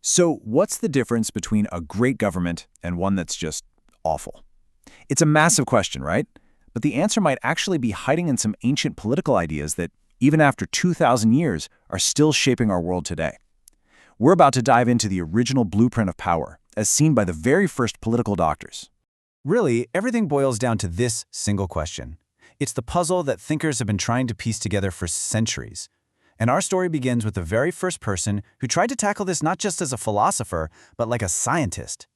So what's the difference between a great government and one that's just awful? It's a massive question, right? But the answer might actually be hiding in some ancient political ideas that, even after 2,000 years, are still shaping our world today. We're about to dive into the original blueprint of power, as seen by the very first political doctors. Really, everything boils down to this single question. It's the puzzle that thinkers have been trying to piece together for centuries. And our story begins with the very first person who tried to tackle this not just as a philosopher, but like a scientist.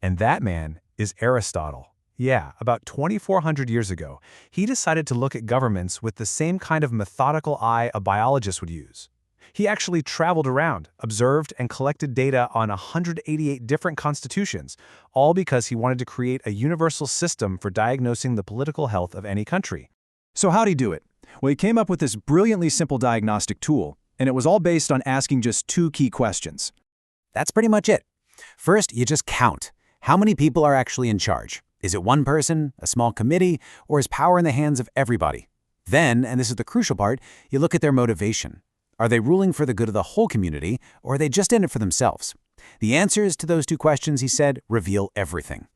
And that man is Aristotle. Yeah, about 2,400 years ago, he decided to look at governments with the same kind of methodical eye a biologist would use. He actually traveled around, observed, and collected data on 188 different constitutions, all because he wanted to create a universal system for diagnosing the political health of any country. So how'd he do it? Well, he came up with this brilliantly simple diagnostic tool, and it was all based on asking just two key questions. That's pretty much it. First, you just count. How many people are actually in charge? Is it one person, a small committee, or is power in the hands of everybody? Then, and this is the crucial part, you look at their motivation. Are they ruling for the good of the whole community, or are they just in it for themselves? The answers to those two questions, he said, reveal everything.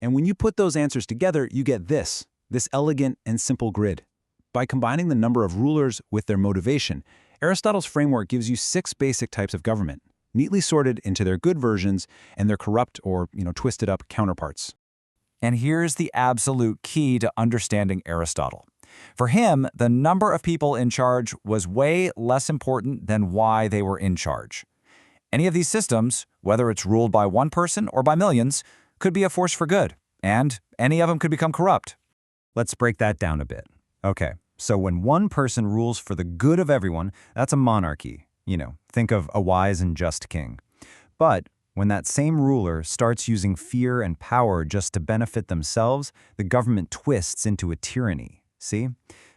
And when you put those answers together, you get this elegant and simple grid. By combining the number of rulers with their motivation, Aristotle's framework gives you 6 basic types of government, neatly sorted into their good versions and their corrupt or, twisted up counterparts. And here's the absolute key to understanding Aristotle. For him, the number of people in charge was way less important than why they were in charge. Any of these systems, whether it's ruled by one person or by millions, could be a force for good, and any of them could become corrupt. Let's break that down a bit. Okay, so when one person rules for the good of everyone, that's a monarchy. Think of a wise and just king. But when that same ruler starts using fear and power just to benefit themselves, the government twists into a tyranny. See?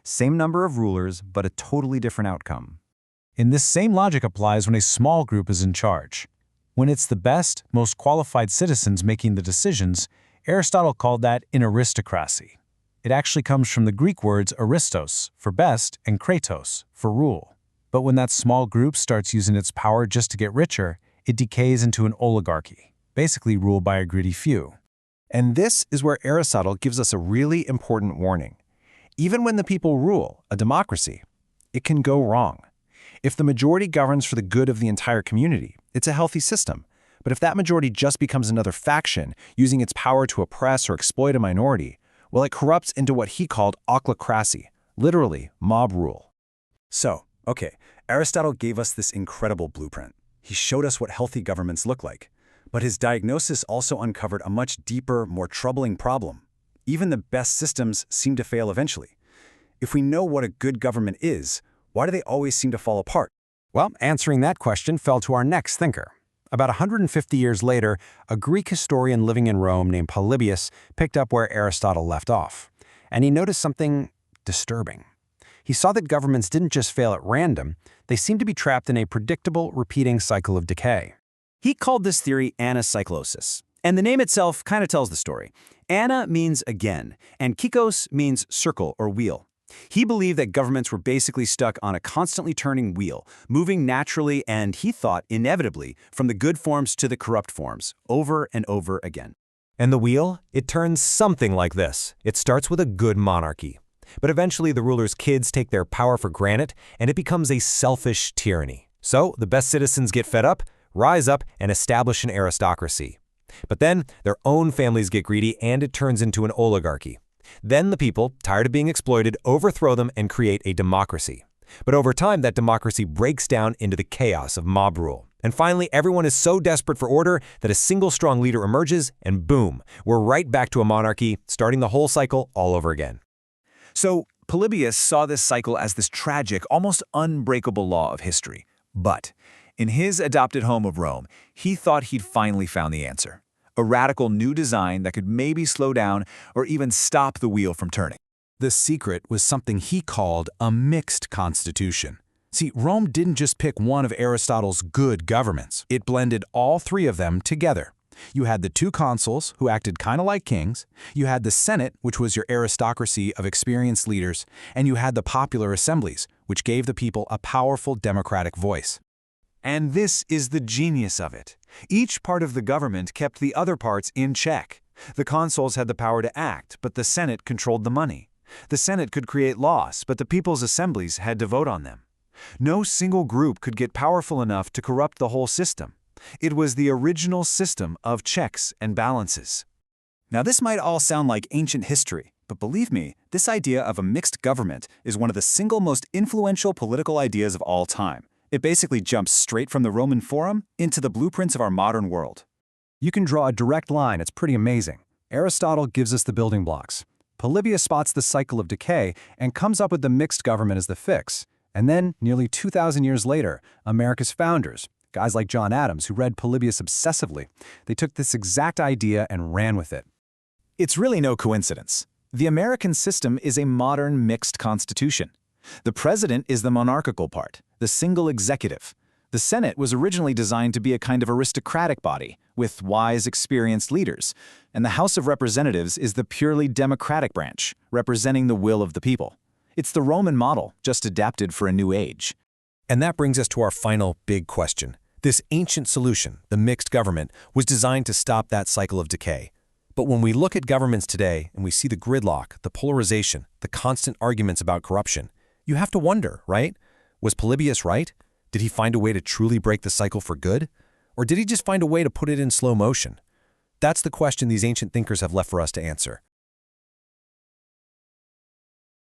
Same number of rulers, but a totally different outcome. And this same logic applies when a small group is in charge. When it's the best, most qualified citizens making the decisions, Aristotle called that an aristocracy. It actually comes from the Greek words aristos, for best, and kratos, for rule. But when that small group starts using its power just to get richer, it decays into an oligarchy, basically ruled by a greedy few. And this is where Aristotle gives us a really important warning. Even when the people rule, a democracy, it can go wrong. If the majority governs for the good of the entire community, it's a healthy system. But if that majority just becomes another faction, using its power to oppress or exploit a minority, well, it corrupts into what he called ochlocracy, literally mob rule. So, Aristotle gave us this incredible blueprint. He showed us what healthy governments look like. But his diagnosis also uncovered a much deeper, more troubling problem. Even the best systems seem to fail eventually. If we know what a good government is, why do they always seem to fall apart? Well, answering that question fell to our next thinker. About 150 years later, a Greek historian living in Rome named Polybius picked up where Aristotle left off. And he noticed something disturbing. He saw that governments didn't just fail at random, they seemed to be trapped in a predictable, repeating cycle of decay. He called this theory anacyclosis, and the name itself kind of tells the story. Ana means again, and kykos means circle or wheel. He believed that governments were basically stuck on a constantly turning wheel, moving naturally and, he thought, inevitably, from the good forms to the corrupt forms, over and over again. And the wheel? It turns something like this. It starts with a good monarchy. But eventually the ruler's kids take their power for granted, and it becomes a selfish tyranny. So the best citizens get fed up, rise up, and establish an aristocracy. But then their own families get greedy, and it turns into an oligarchy. Then the people, tired of being exploited, overthrow them and create a democracy. But over time, that democracy breaks down into the chaos of mob rule. And finally, everyone is so desperate for order that a single strong leader emerges, and boom, we're right back to a monarchy, starting the whole cycle all over again. So Polybius saw this cycle as this tragic, almost unbreakable law of history. But in his adopted home of Rome, he thought he'd finally found the answer. A radical new design that could maybe slow down or even stop the wheel from turning. The secret was something he called a mixed constitution. See, Rome didn't just pick one of Aristotle's good governments. It blended all 3 of them together. You had the 2 consuls, who acted kind of like kings. You had the Senate, which was your aristocracy of experienced leaders. And you had the popular assemblies, which gave the people a powerful democratic voice. And this is the genius of it. Each part of the government kept the other parts in check. The consuls had the power to act, but the Senate controlled the money. The Senate could create laws, but the people's assemblies had to vote on them. No single group could get powerful enough to corrupt the whole system. It was the original system of checks and balances. Now, this might all sound like ancient history, but believe me, this idea of a mixed government is one of the single most influential political ideas of all time. It basically jumps straight from the Roman Forum into the blueprints of our modern world. You can draw a direct line, it's pretty amazing. Aristotle gives us the building blocks. Polybius spots the cycle of decay and comes up with the mixed government as the fix. And then, nearly 2,000 years later, America's founders, guys like John Adams, who read Polybius obsessively, they took this exact idea and ran with it. It's really no coincidence. The American system is a modern mixed constitution. The president is the monarchical part, the single executive. The Senate was originally designed to be a kind of aristocratic body, with wise, experienced leaders, and the House of Representatives is the purely democratic branch, representing the will of the people. It's the Roman model, just adapted for a new age. And that brings us to our final big question. This ancient solution, the mixed government, was designed to stop that cycle of decay. But when we look at governments today and we see the gridlock, the polarization, the constant arguments about corruption, you have to wonder, right? Was Polybius right? Did he find a way to truly break the cycle for good? Or did he just find a way to put it in slow motion? That's the question these ancient thinkers have left for us to answer.